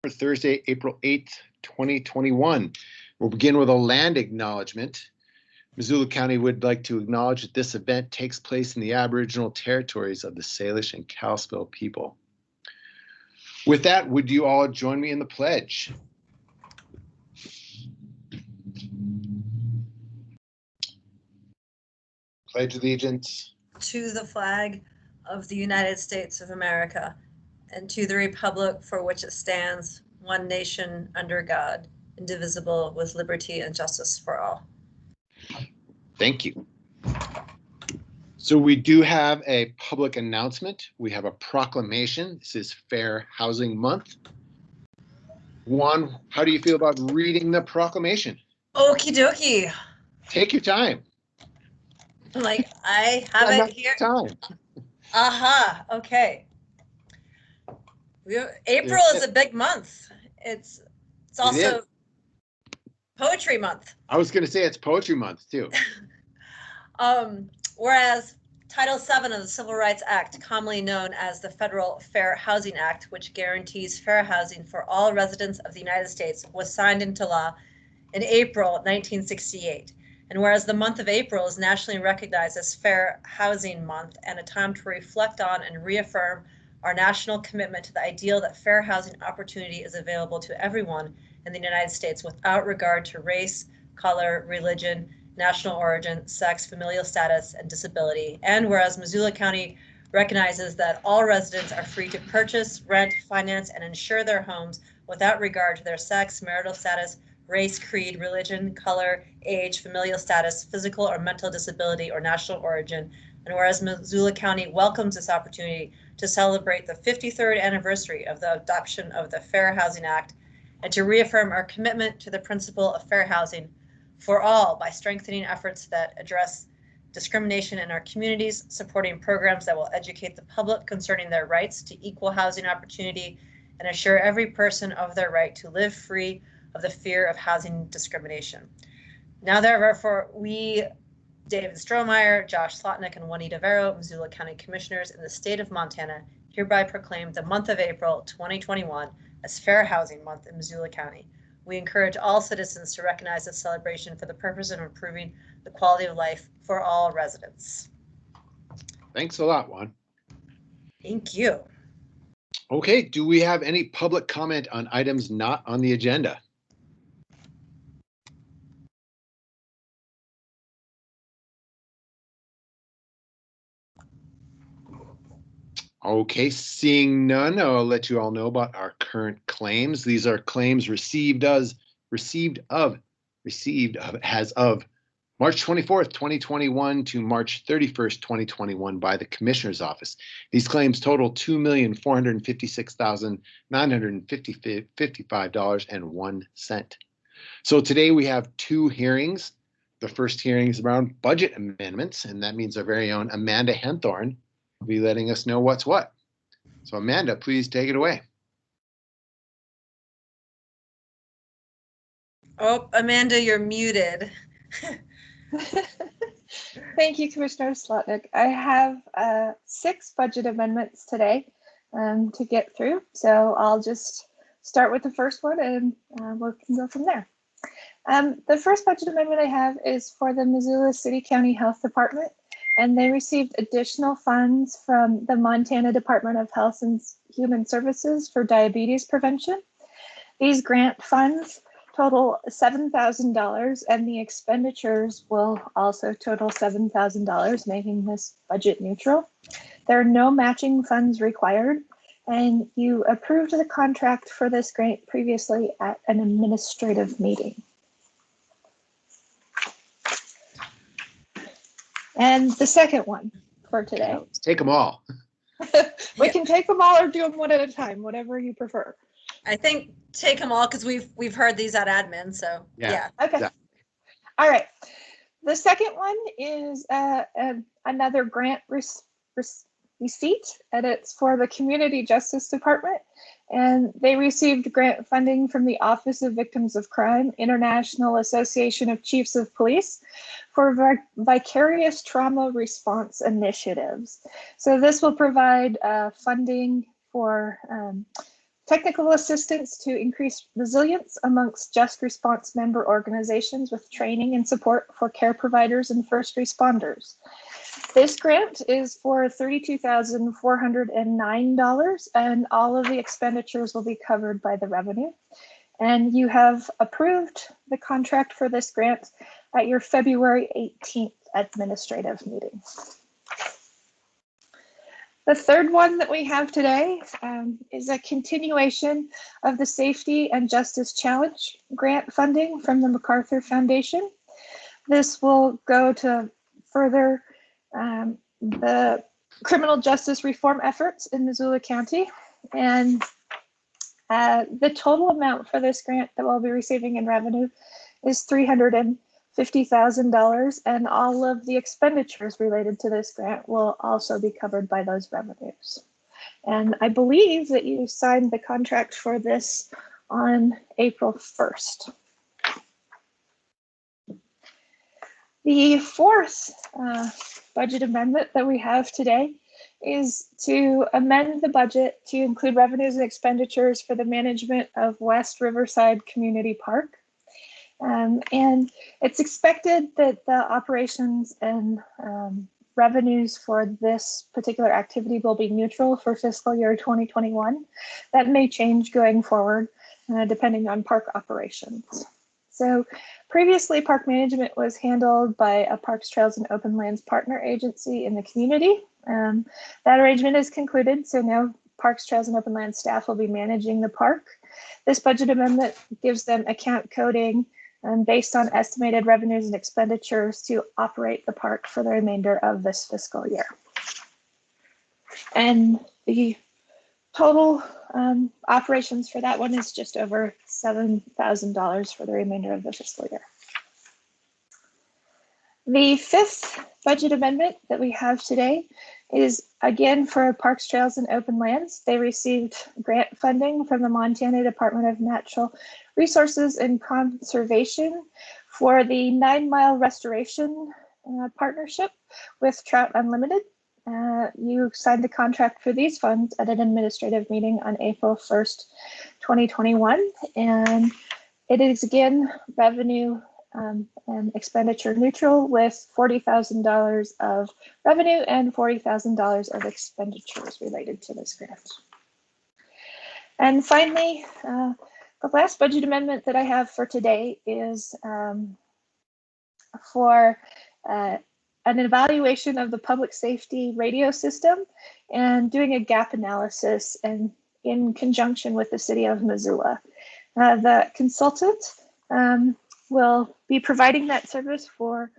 for Thursday, April 8th, 2021. We'll begin with a land acknowledgement. Missoula County would like to acknowledge that this event takes place in the Aboriginal territories of the Salish and Kalispel people. With that, would you all join me in the pledge? Pledge allegiance to the flag of the United States of America and to the republic for which it stands, one nation under God, indivisible, with liberty and justice for all. Thank you. So we do have a public announcement. We have a proclamation. This is Fair Housing Month. Juan, how do you feel about reading the proclamation? Okie dokie. Take your time. Like, I have it here. Time. Aha, okay. April is a big month. It's also Poetry Month. I was going to say it's Poetry Month too. Whereas Title VII of the Civil Rights Act, commonly known as the Federal Fair Housing Act, which guarantees fair housing for all residents of the United States, was signed into law in April 1968. And whereas the month of April is nationally recognized as Fair Housing Month and a time to reflect on and reaffirm our national commitment to the ideal that fair housing opportunity is available to everyone in the United States without regard to race, color, religion, national origin, sex, familial status, and disability. And whereas Missoula County recognizes that all residents are free to purchase, rent, finance, and insure their homes without regard to their sex, marital status, race, creed, religion, color, age, familial status, physical or mental disability, or national origin. And whereas Missoula County welcomes this opportunity to celebrate the 53rd anniversary of the adoption of the Fair Housing Act and to reaffirm our commitment to the principle of fair housing for all by strengthening efforts that address discrimination in our communities, supporting programs that will educate the public concerning their rights to equal housing opportunity, and assure every person of their right to live free of the fear of housing discrimination. Now, therefore, we, David Strohmeyer, Josh Slotnick, and Juanita Vero, Missoula County Commissioners in the state of Montana, hereby proclaim the month of April 2021 as Fair Housing Month in Missoula County. We encourage all citizens to recognize this celebration for the purpose of improving the quality of life for all residents. Thanks a lot, Juan. Thank you. Okay, do we have any public comment on items not on the agenda? Okay, seeing none, I'll let you all know about our current claims. These are claims received as of March 24th, 2021 to March 31st, 2021 by the Commissioner's Office. These claims total $2,456,955.01. So today we have two hearings. The first hearing is around budget amendments, and that means our very own Amanda Henthorn will be letting us know what's what. So Amanda, please take it away. Oh, Amanda, you're muted. Thank you, Commissioner Slotnick. I have 6 budget amendments today to get through. So I'll just start with the first one and we can go from there. The first budget amendment I have is for the Missoula City County Health Department, and they received additional funds from the Montana Department of Health and Human Services for diabetes prevention. These grant funds total $7,000, and the expenditures will also total $7,000, making this budget neutral. There are no matching funds required, and you approved the contract for this grant previously at an administrative meeting. And the second one for today. Yeah, let's take them all. We can take them all or do them one at a time, whatever you prefer. I think take them all because we've heard these at admin, so yeah. Okay. Exactly. All right. The second one is another grant receipt, and it's for the Community Justice Department, and they received grant funding from the Office of Victims of Crime, International Association of Chiefs of Police, for vicarious trauma response initiatives. So this will provide funding for technical assistance to increase resilience amongst just response member organizations with training and support for care providers and first responders. This grant is for $32,409, and all of the expenditures will be covered by the revenue. And you have approved the contract for this grant at your February 18th administrative meeting. The third one that we have today is a continuation of the Safety and Justice Challenge grant funding from the Macarthur Foundation. This will go to further the criminal justice reform efforts in Missoula County. And the total amount for this grant that we'll be receiving in revenue is $350,000, and all of the expenditures related to this grant will also be covered by those revenues. And I believe that you signed the contract for this on April 1st. The fourth budget amendment that we have today is to amend the budget to include revenues and expenditures for the management of West Riverside Community Park. And it's expected that the operations and revenues for this particular activity will be neutral for fiscal year 2021. That may change going forward, depending on park operations. So previously, park management was handled by a Parks, Trails, and Open Lands partner agency in the community. That arrangement is concluded, so now Parks, Trails, and Open Lands staff will be managing the park. This budget amendment gives them account coding based on estimated revenues and expenditures to operate the park for the remainder of this fiscal year. And the total operations for that one is just over $7,000 for the remainder of the fiscal year. The fifth budget amendment that we have today is again for Parks, Trails, and Open Lands. They received grant funding from the Montana Department of Natural Resources and Conservation for the 9 Mile Restoration partnership with Trout Unlimited. You signed the contract for these funds at an administrative meeting on April 1st, 2021. And it is again revenue and expenditure neutral with $40,000 of revenue and $40,000 of expenditures related to this grant. And finally, the last budget amendment that I have for today is for an evaluation of the public safety radio system and doing a gap analysis and in conjunction with the city of Missoula. The consultant will be providing that service for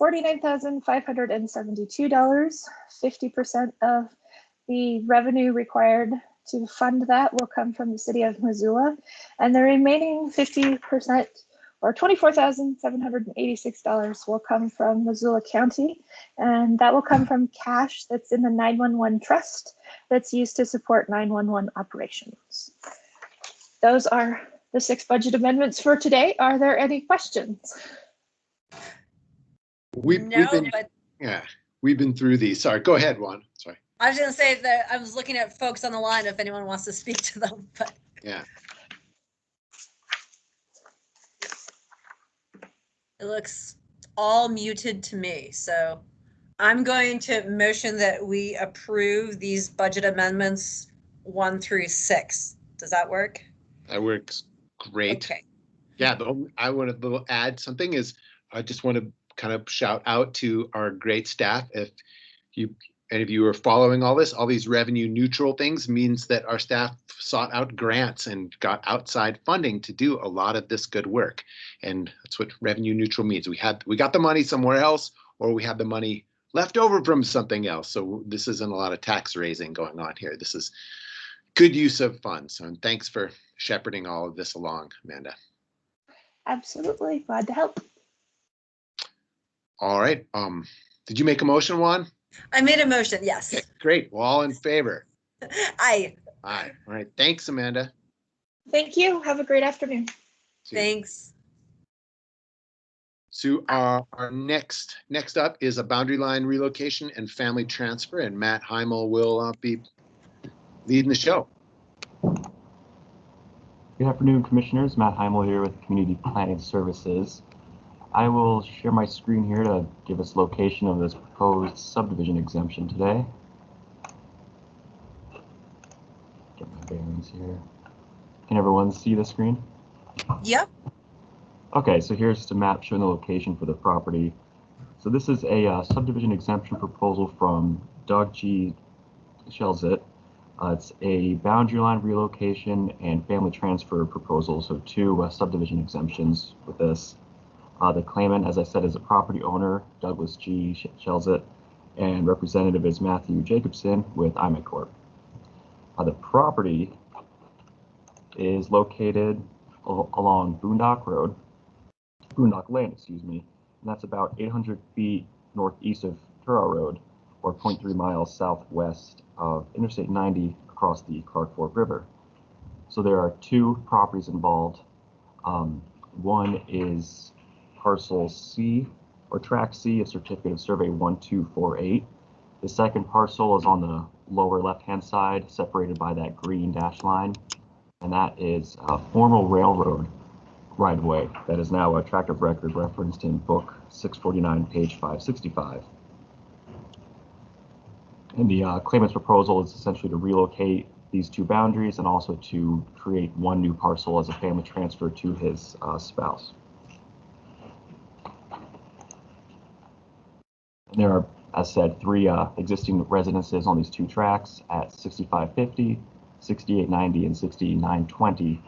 $49,572. 50% of the revenue required to fund that will come from the city of Missoula, and the remaining 50%, or $24,786, will come from Missoula County, and that will come from cash that's in the 911 trust that's used to support 911 operations. Those are the 6 budget amendments for today. Are there any questions? We've been through these. Sorry, go ahead, Juan. Sorry. I was going to say that I was looking at folks on the line if anyone wants to speak to them, but yeah, it looks all muted to me. So I'm going to motion that we approve these budget amendments 1 through 6. Does that work? That works great. Okay. Yeah, I want to add something is I just want to kind of shout out to our great staff. If any of you are following all these revenue neutral things means that our staff sought out grants and got outside funding to do a lot of this good work. And that's what revenue neutral means. We got the money somewhere else, or we had the money left over from something else. So this isn't a lot of tax raising going on here. This is good use of funds. And thanks for shepherding all of this along, Amanda. Absolutely, glad to help. All right. Did you make a motion, Juan? I made a motion, yes. Okay, great. Well, all in favor? Aye. Aye. All right. Thanks, Amanda. Thank you. Have a great afternoon. Thanks. So our next up is a boundary line relocation and family transfer, and Matt Heimel will be leading the show. Good afternoon, Commissioners. Matt Heimel here with Community Planning Services. I will share my screen here to give us location of this proposed subdivision exemption today. Get my bearings here. Can everyone see the screen? Yep. Okay, so here's the map showing the location for the property. So this is a subdivision exemption proposal from Doug G. Shelzit. It's a boundary line relocation and family transfer proposal, so two subdivision exemptions with this. The claimant, as I said, is a property owner, Douglas G. Shelzit, and representative is Matthew Jacobson with IMEC Corp. The property is located along Boondock Lane, and that's about 800 feet northeast of Turra Road, or 0.3 miles southwest of Interstate 90 across the Clark Fork River. So there are two properties involved. One is parcel C, or tract C, of Certificate of Survey 1248. The second parcel is on the lower left-hand side, separated by that green dash line, and that is a formal railroad right-of-way that is now a tract of record referenced in Book 649, page 565. And the claimant's proposal is essentially to relocate these two boundaries and also to create one new parcel as a family transfer to his spouse. And there are, as said, three existing residences on these two tracts at 6550, 6890, and 6920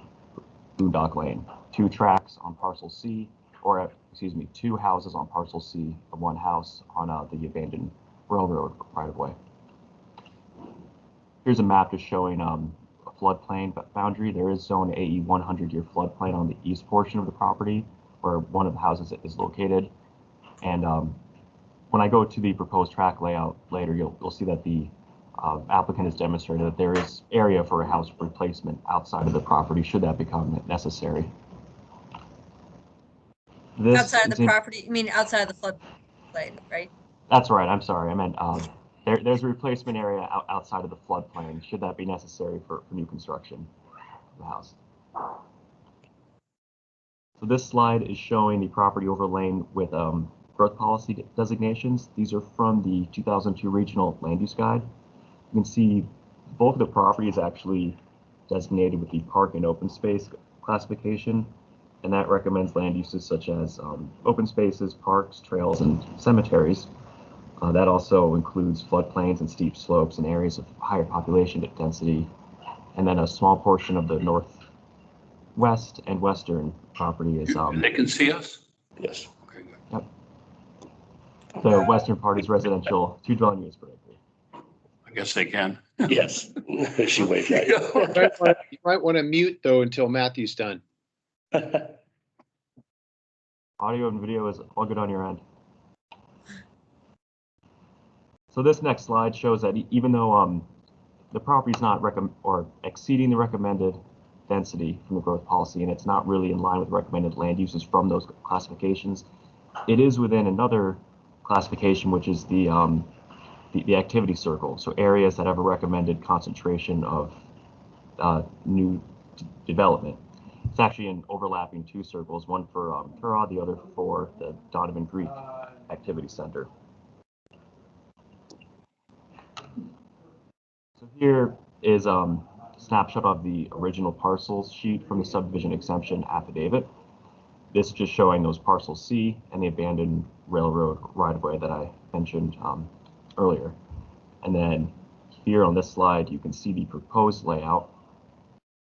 Boondock Lane. Two tracts on parcel C, or two houses on parcel C, and one house on the abandoned railroad right-of-way. Here's a map just showing a floodplain boundary. There is zone AE 100-year floodplain on the east portion of the property where one of the houses is located. And when I go to the proposed tract layout later, you'll see that the applicant has demonstrated that there is area for a house replacement outside of the property should that become necessary. Outside of the property, you mean outside of the floodplain, right? That's right. I'm sorry. I meant there's a replacement area outside of the floodplain should that be necessary for new construction of the house. So this slide is showing the property overlain with growth policy designations. These are from the 2002 Regional Land Use Guide. You can see both of the properties actually designated with the park and open space classification, and that recommends land uses such as open spaces, parks, trails, and cemeteries. That also includes floodplains and steep slopes and areas of higher population density, and then a small portion of the northwest and western property is. They can see us? Yes. Okay, good. Yep. The western part is residential, 2 dwelling units per acre. I guess they can. Yes. She waved at you. You might want to mute though until Matthew's done. Audio and video is all good on your end. So this next slide shows that even though the property is not exceeding the recommended density from the growth policy, and it's not really in line with recommended land uses from those classifications, it is within another classification, which is the activity circle. So areas that have a recommended concentration of new development. It's actually in overlapping two circles, one for Turra, the other for the Donovan Creek Activity Center. So here is a snapshot of the original parcels sheet from the subdivision exemption affidavit. This is just showing those parcels C and the abandoned railroad right-of-way that I mentioned earlier. And then here on this slide, you can see the proposed layout.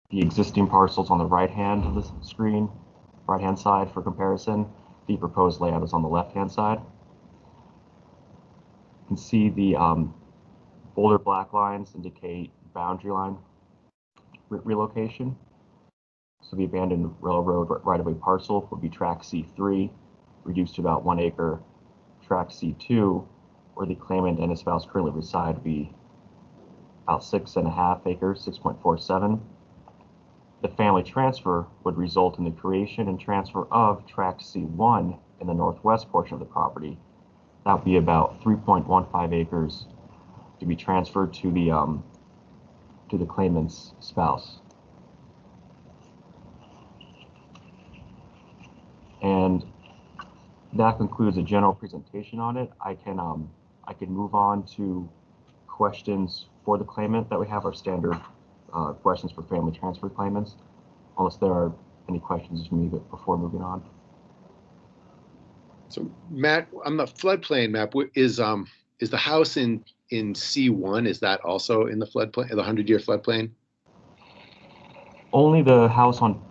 The existing parcels on the right hand of the screen, right-hand side for comparison. The proposed layout is on the left-hand side. You can see the bolder black lines indicate boundary line relocation. So the abandoned railroad right-of-way parcel would be tract C3, reduced to about 1 acre. Tract C2, where the claimant and his spouse currently reside, would be about 6.5 acres, 6.47. The family transfer would result in the creation and transfer of tract C1 in the northwest portion of the property. That would be about 3.15 acres to be transferred to the claimant's spouse. And that concludes a general presentation on it. I can move on to questions for the claimant that we have, our standard questions for family transfer claimants, unless there are any questions for me before moving on. So Matt, on the floodplain map, is the house in C1, is that also in the floodplain, the 100-year floodplain? Only the house on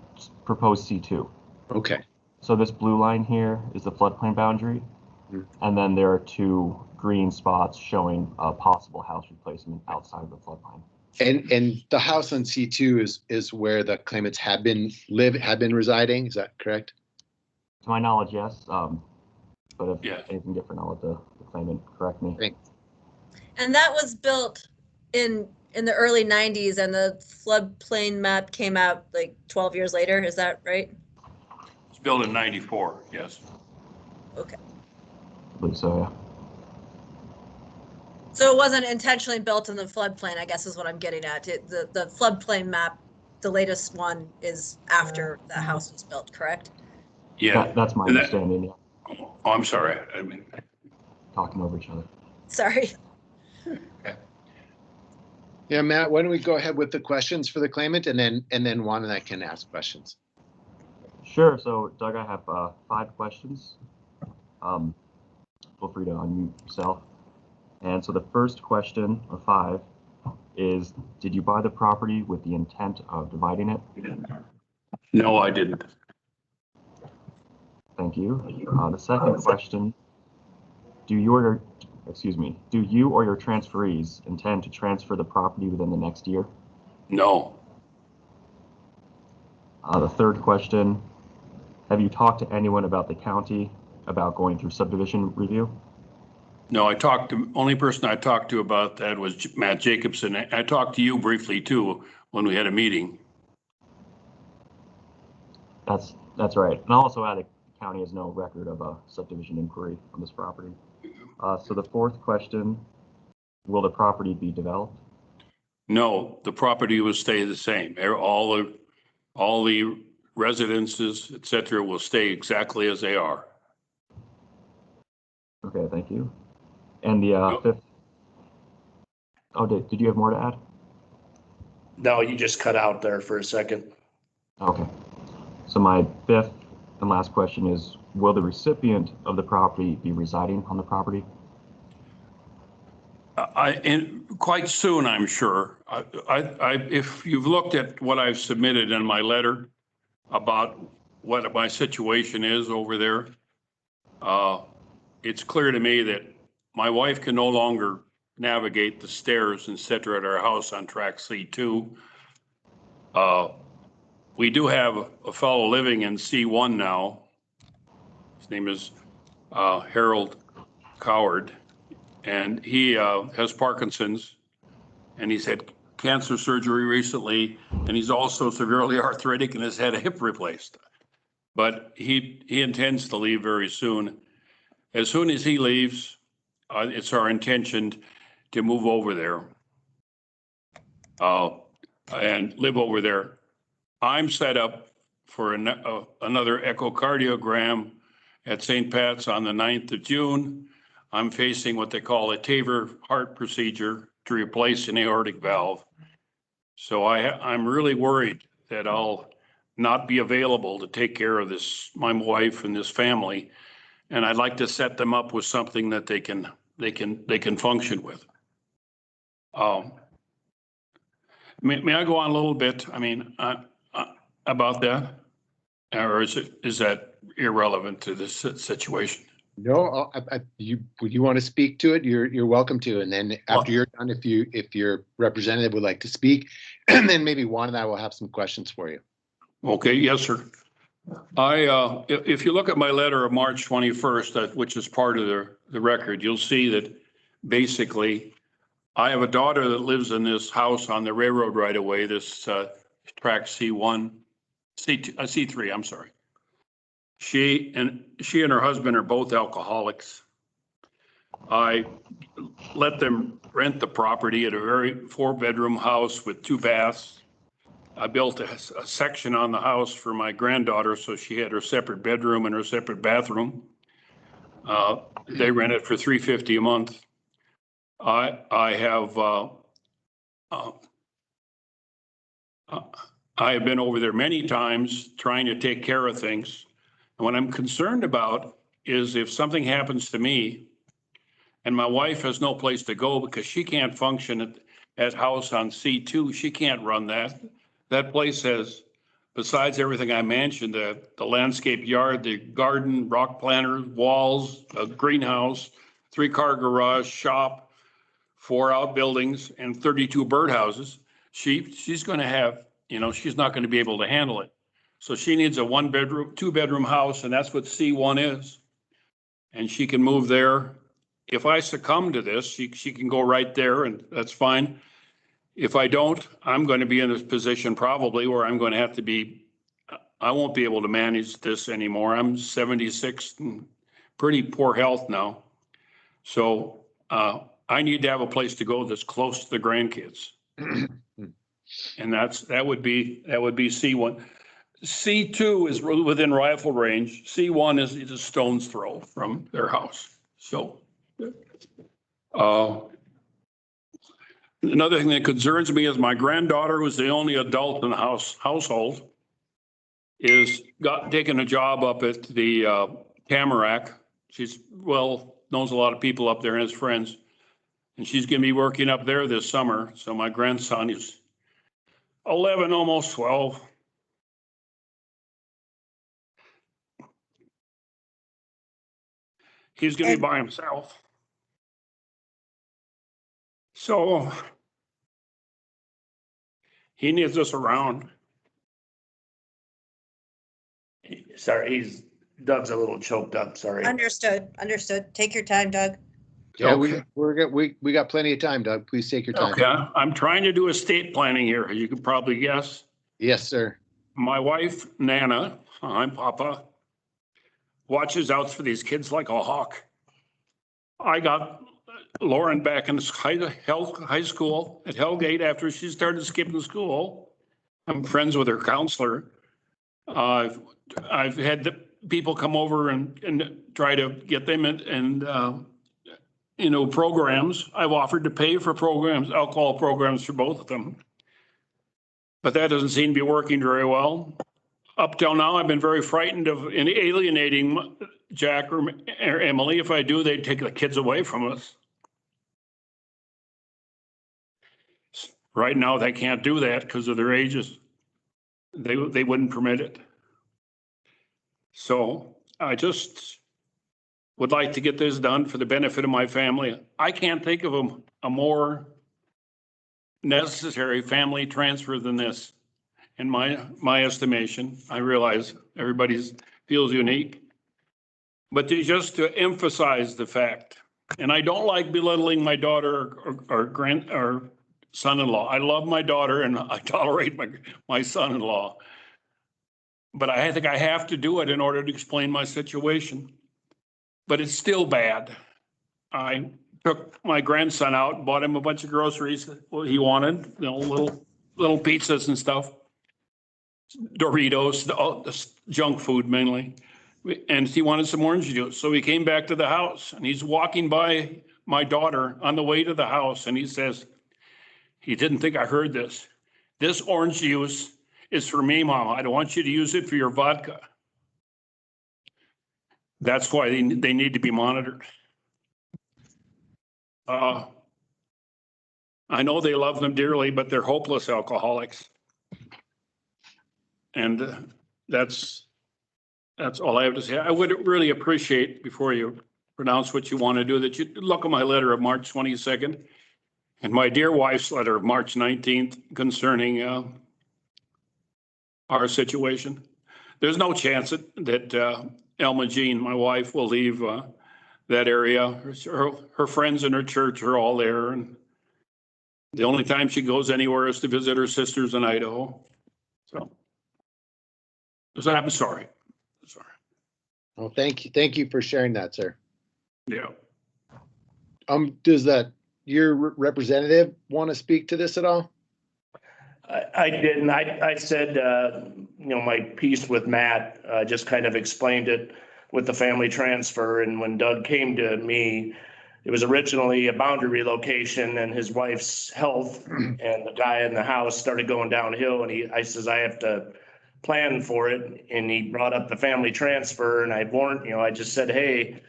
proposed C2. Okay. So this blue line here is the floodplain boundary, and then there are 2 green spots showing a possible house replacement outside of the floodplain. And the house on C2 is where the claimants have been residing. Is that correct? To my knowledge, yes. But if Yeah. anything different, I'll let the claimant correct me. Thanks. And that was built in the early 90s, and the floodplain map came out like 12 years later. Is that right? It's built in 94, yes. Okay. I believe so, yeah. So it wasn't intentionally built in the floodplain, I guess is what I'm getting at. The floodplain map, the latest one, is after the house was built, correct? Yeah. That's my understanding, yeah. Oh, I'm sorry. I mean, Talking over each other. Sorry. Yeah, Matt, why don't we go ahead with the questions for the claimant, and then Juan and I can ask questions. Sure. So, Doug, I have 5 questions. Feel free to unmute yourself. And so the first question of 5 is, did you buy the property with the intent of dividing it? no, I didn't. Thank you. The second question, do you or your transferees intend to transfer the property within the next year? No, The third question, have you talked to anyone about the county about going through subdivision review? no, only person I talked to about that was Matt Jacobson. I talked to you briefly too when we had a meeting. That's right. And I'll also add, the county has no record of a subdivision inquiry on this property. So the fourth question, will the property be developed? No, the property will stay the same. All the residences, et cetera, will stay exactly as they are. Okay, thank you. And the fifth. Oh, did you have more to add? No, you just cut out there for a second. Okay. So my 5th and last question is, will the recipient of the property be residing on the property? Quite soon, I'm sure. If you've looked at what I've submitted in my letter about what my situation is over there, it's clear to me that my wife can no longer navigate the stairs, et cetera, at our house on track C2. We do have a fellow living in C1 now. His name is Harold Coward, and he has Parkinson's, and he's had cancer surgery recently, and he's also severely arthritic and has had a hip replaced. But he intends to leave very soon. As soon as he leaves, it's our intention to move over there and live over there. I'm set up for another echocardiogram at St. Pat's on the 9th of June. I'm facing what they call a TAVR heart procedure to replace an aortic valve. So I'm really worried that I'll not be available to take care of my wife and this family. And I'd like to set them up with something that they can function with. May I go on a little bit? I mean, about that, or is that irrelevant to this situation? No, you want to speak to it, you're welcome to. And then after you're done, if your representative would like to speak, and then maybe Juan and I will have some questions for you. Okay, yes, sir. If you look at my letter of March 21st, which is part of the record, you'll see that basically I have a daughter that lives in this house on the railroad right away, this track C3, I'm sorry. She and her husband are both alcoholics. I let them rent the property at a very 4-bedroom house with 2 baths. I built a section on the house for my granddaughter, so she had her separate bedroom and her separate bathroom. They rent it for $350 a month. I have been over there many times trying to take care of things. And what I'm concerned about is if something happens to me and my wife has no place to go because she can't function at house on C2, she can't run that. That place has, besides everything I mentioned, the landscape yard, the garden, rock planters, walls, a greenhouse, 3-car garage, shop, 4 outbuildings, and 32 birdhouses. She's going to have, she's not going to be able to handle it. So she needs a 1-bedroom, 2-bedroom house, and that's what C1 is. And she can move there. If I succumb to this, she can go right there, and that's fine. If I don't, I'm going to be in this position probably where I'm going to have to be, I won't be able to manage this anymore. I'm 76 and pretty poor health now. So I need to have a place to go that's close to the grandkids. And that would be C1. C2 is within rifle range. C1 is a stone's throw from their house. So another thing that concerns me is my granddaughter, who's the only adult in the household, is taking a job up at the Tamarack. She's knows a lot of people up there and has friends, and she's going to be working up there this summer. So my grandson is 11, almost 12. He's going to be by himself. So he needs us around. Sorry, Doug's a little choked up, sorry. Understood. Take your time, Doug. Yeah, Okay. we got plenty of time, Doug. Please take your time. Okay, I'm trying to do estate planning here, as you can probably guess. Yes, sir. My wife, Nana, I'm Papa, watches out for these kids like a hawk. I got Lauren back in high school at Hellgate after she started skipping school. I'm friends with her counselor. I've had the people come over and try to get them in programs. I've offered to pay for programs, alcohol programs for both of them. But that doesn't seem to be working very well. Up till now, I've been very frightened of alienating Jack or Emily. If I do, they'd take the kids away from us. Right now, they can't do that because of their ages. They wouldn't permit it. So I just would like to get this done for the benefit of my family. I can't think of a more necessary family transfer than this. In my estimation, I realize everybody feels unique, but just to emphasize the fact, and I don't like belittling my daughter or son-in-law. I love my daughter and I tolerate my son-in-law, but I think I have to do it in order to explain my situation. But it's still bad. I took my grandson out and bought him a bunch of groceries he wanted, little pizzas and stuff. Doritos, junk food mainly. And he wanted some orange juice. So he came back to the house and he's walking by my daughter on the way to the house. And he says, he didn't think I heard this. This orange juice is for me, Mama. I don't want you to use it for your vodka. That's why they need to be monitored. I know they love them dearly, but they're hopeless alcoholics. And that's all I have to say. I would really appreciate, before you pronounce what you want to do, that you look at my letter of March 22nd and my dear wife's letter of March 19th concerning our situation. There's no chance that Elma Jean, my wife, will leave that area. Her friends in her church are all there. And the only time she goes anywhere is to visit her sisters in Idaho. So I'm sorry. Well, thank you for sharing that, sir. Yeah. Does your representative want to speak to this at all? I didn't. I said, my piece with Matt, just kind of explained it with the family transfer. And when Doug came to me, it was originally a boundary relocation and his wife's health and the guy in the house started going downhill. And I says, I have to plan for it. And he brought up the family transfer and I warned, I just said, hey,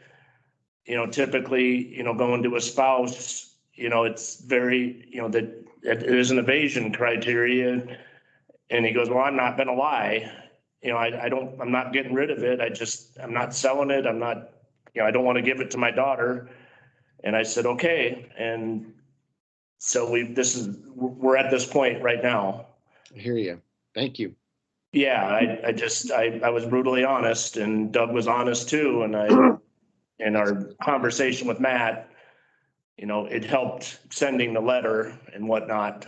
typically, going to a spouse, it's very, that it is an evasion criteria. And he goes, well, I'm not gonna lie. I'm not getting rid of it. I'm not selling it. I'm not, I don't want to give it to my daughter. And I said, okay. And so we're at this point right now. I hear you. Thank you. Yeah, I was brutally honest and Doug was honest too. And in our conversation with Matt, it helped sending the letter and whatnot.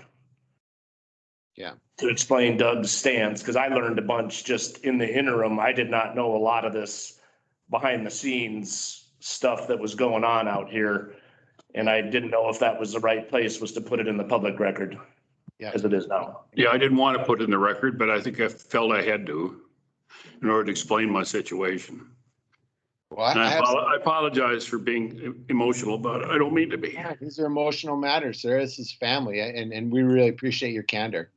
Yeah. To explain Doug's stance, because I learned a bunch just in the interim. I did not know a lot of this behind the scenes stuff that was going on out here. And I didn't know if that was the right place was to put it in the public record. Yeah. As it is now. Yeah, I didn't want to put it in the record, but I think I felt I had to in order to explain my situation. Well, And I I apologize for being emotional about it. I don't mean to be. these are emotional matters, sir. This is family, and we really appreciate your candor,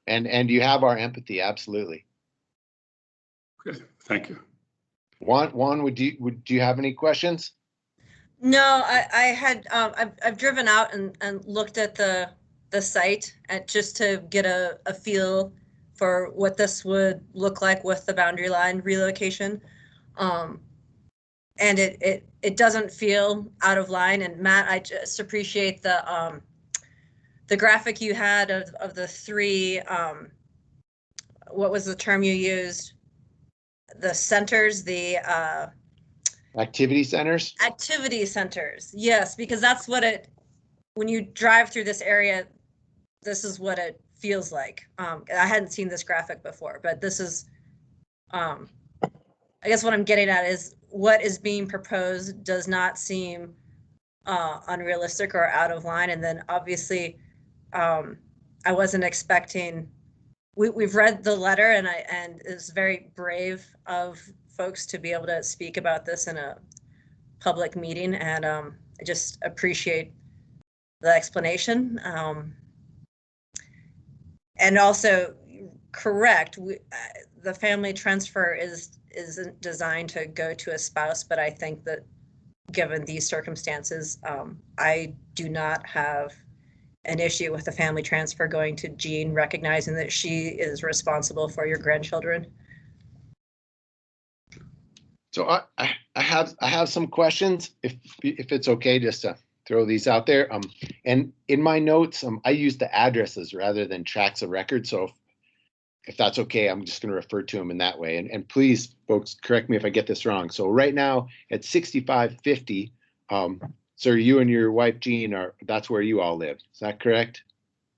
and you have our empathy, absolutely. Okay, thank you. Juan, do you have any questions? No, I've driven out and looked at the site just to get a feel for what this would look like with the boundary line relocation. And it doesn't feel out of line. And Matt, I just appreciate the graphic you had of the three, what was the term you used? The centers, the Activity centers? Activity centers, yes, because that's what when you drive through this area, this is what it feels like. I hadn't seen this graphic before, but this is, I guess what I'm getting at is what is being proposed does not seem unrealistic or out of line. And then obviously, I wasn't expecting, we've read the letter and it's very brave of folks to be able to speak about this in a public meeting. And I just appreciate the explanation. And also correct, the family transfer isn't designed to go to a spouse, but I think that given these circumstances, I do not have an issue with the family transfer going to Jean, recognizing that she is responsible for your grandchildren. So I have some questions, if it's okay, just to throw these out there. And in my notes, I use the addresses rather than tracts of record. So if that's okay, I'm just going to refer to them in that way. And please, folks, correct me if I get this wrong. So right now at 6550, sir, you and your wife Jean that's where you all live. Is that correct?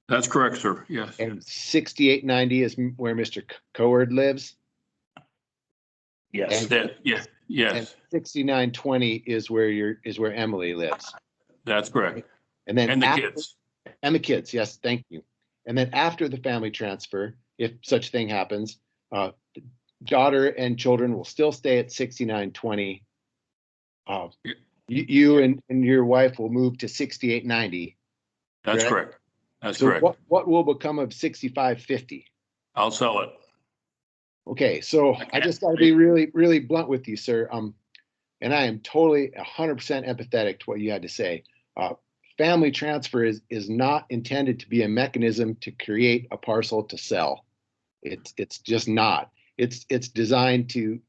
That's correct, sir. Yes. And 6890 is where Mr. Coward lives. Yes. Yes. Yes. And 6920 is where Emily lives. That's correct. And then And the kids. And the kids, yes, thank you. And then after the family transfer, if such thing happens, daughter and children will still stay at 6920. You and your wife will move to 6890. That's correct. That's correct. What will become of 6550? I'll sell it. Okay, so I just got to be really, really blunt with you, sir. And I am totally 100% empathetic to what you had to say. Family transfer is not intended to be a mechanism to create a parcel to sell. It's just not. It's designed to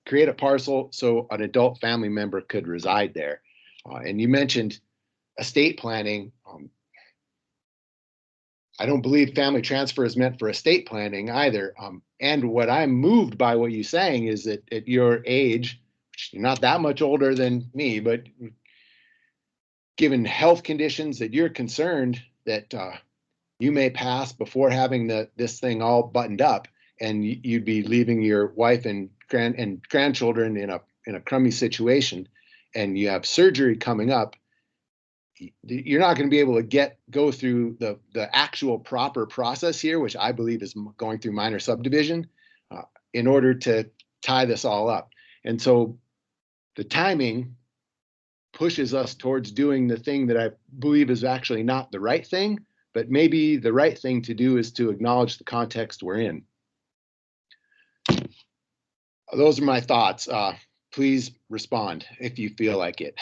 create a parcel so an adult family member could reside there. And you mentioned estate planning. I don't believe family transfer is meant for estate planning either. And what I'm moved by what you're saying is that at your age, which you're not that much older than me, but given health conditions that you're concerned that you may pass before having this thing all buttoned up, and you'd be leaving your wife and grandchildren in a crummy situation, and you have surgery coming up, you're not going to be able to go through the actual proper process here, which I believe is going through minor subdivision, in order to tie this all up. And so the timing pushes us towards doing the thing that I believe is actually not the right thing, but maybe the right thing to do is to acknowledge the context we're in. Those are my thoughts. Please respond if you feel like it.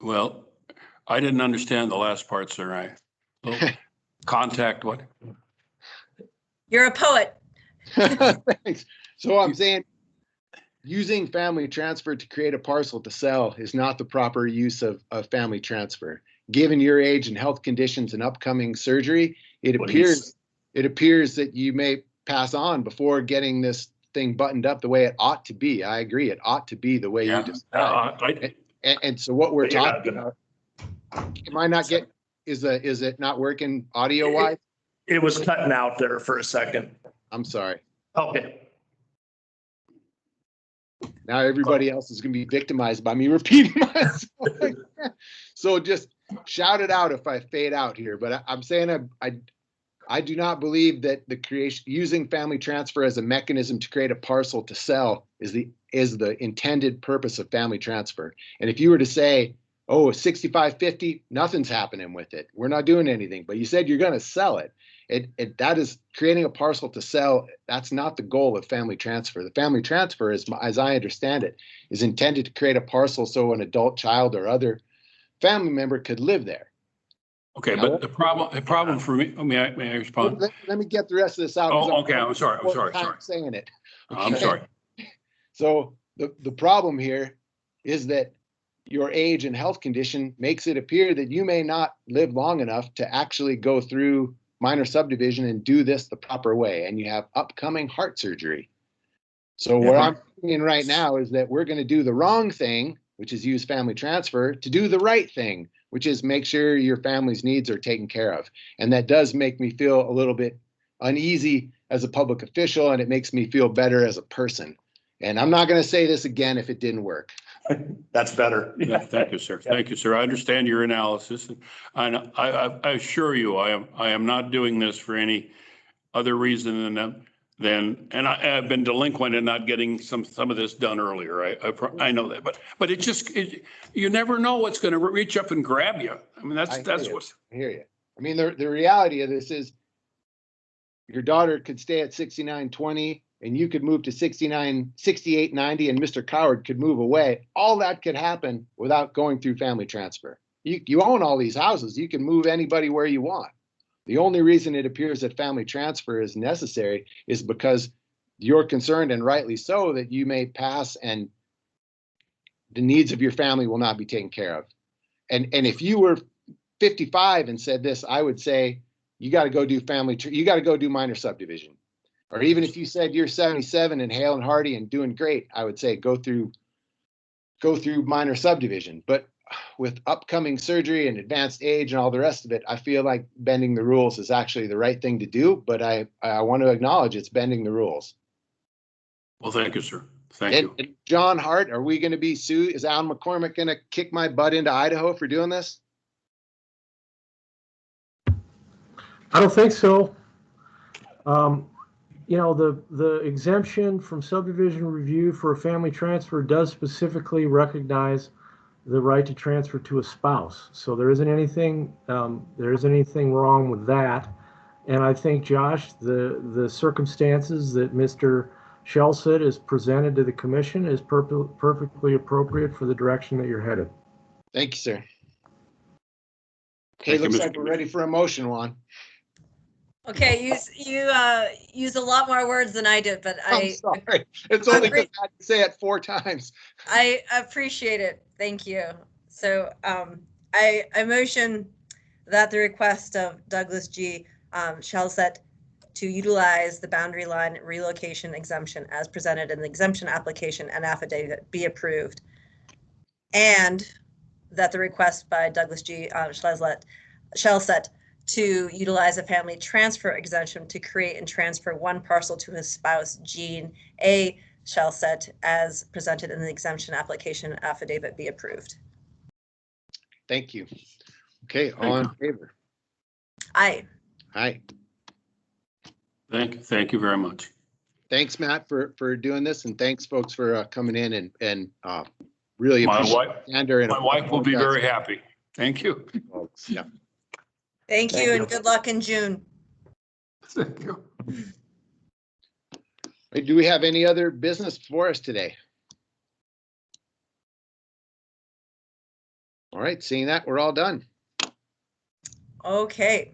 Well, I didn't understand the last part, sir. Contact what? You're a poet. Thanks. So I'm saying using family transfer to create a parcel to sell is not the proper use of family transfer. Given your age and health conditions and upcoming surgery, it appears that you may pass on before getting this thing buttoned up the way it ought to be. I agree. It ought to be the way you described. And so what we're talking about, is it not working audio wise? It was cutting out there for a second. I'm sorry. Okay. Now everybody else is going to be victimized by me repeating myself. So just shout it out if I fade out here. But I'm saying I do not believe that using family transfer as a mechanism to create a parcel to sell is the intended purpose of family transfer. And if you were to say, oh, 6550, nothing's happening with it, we're not doing anything, but you said you're going to sell it. That is creating a parcel to sell. That's not the goal of family transfer. The family transfer, as I understand it, is intended to create a parcel so an adult child or other family member could live there. Okay, but the problem for me, may I respond? Let me get the rest of this out. Oh, okay, I'm sorry. Saying it. Okay? I'm sorry. So the problem here is that your age and health condition makes it appear that you may not live long enough to actually go through minor subdivision and do this the proper way, and you have upcoming heart surgery. So what I'm thinking right now is that we're going to do the wrong thing, which is use family transfer, to do the right thing, which is make sure your family's needs are taken care of. And that does make me feel a little bit uneasy as a public official, and it makes me feel better as a person. And I'm not going to say this again if it didn't work. That's better. Yeah, thank you, sir. Thank you, sir. I understand your analysis. And I assure you, I am not doing this for any other reason and I've been delinquent in not getting some of this done earlier. I know that, but you never know what's going to reach up and grab you. I mean, that's what. I hear you. I mean, the reality of this is your daughter could stay at 6920 and you could move to 6890 and Mr. Coward could move away. All that could happen without going through family transfer. You own all these houses. You can move anybody where you want. The only reason it appears that family transfer is necessary is because you're concerned, and rightly so, that you may pass and the needs of your family will not be taken care of. And if you were 55 and said this, I would say you got to go do minor subdivision. Or even if you said you're 77 and hale and hearty and doing great, I would say go through minor subdivision. But with upcoming surgery and advanced age and all the rest of it, I feel like bending the rules is actually the right thing to do, but I want to acknowledge it's bending the rules. Well, thank you, sir. Thank you. And John Hart, are we going to be sued? Is Alan McCormick going to kick my butt into Idaho for doing this? I don't think so. You know, the exemption from subdivision review for a family transfer does specifically recognize the right to transfer to a spouse. So there isn't anything wrong with that. And I think, Josh, the circumstances that Mr. Shelsett has presented to the commission is perfectly appropriate for the direction that you're headed. Thank you, sir. Okay, looks like we're ready for a motion, Juan. Okay, you use a lot more words than I did, but I'm sorry. It's only because I had to say it 4 times. I appreciate it. Thank you. So I motion that the request of Douglas G. Shelsett to utilize the boundary line relocation exemption as presented in the exemption application and affidavit be approved, and that the request by Douglas G. Shelsett to utilize a family transfer exemption to create and transfer one parcel to his spouse, Jean A. Shelsett, as presented in the exemption application affidavit be approved. Thank you. Okay, all in favor? Aye. Aye. Thank you very much. Thanks, Matt, for doing this, and thanks, folks, for coming in and really My appreciate wife, Sander and my wife will be very happy. Thank you. folks. Yeah. Thank Thank you you. and good luck in June. Thank you. Hey, do we have any other business for us today? All right, seeing that, we're all done. Okay.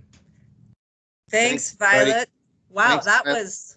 Thanks, Thanks, buddy. Violet. Wow, Thanks, that Violet. was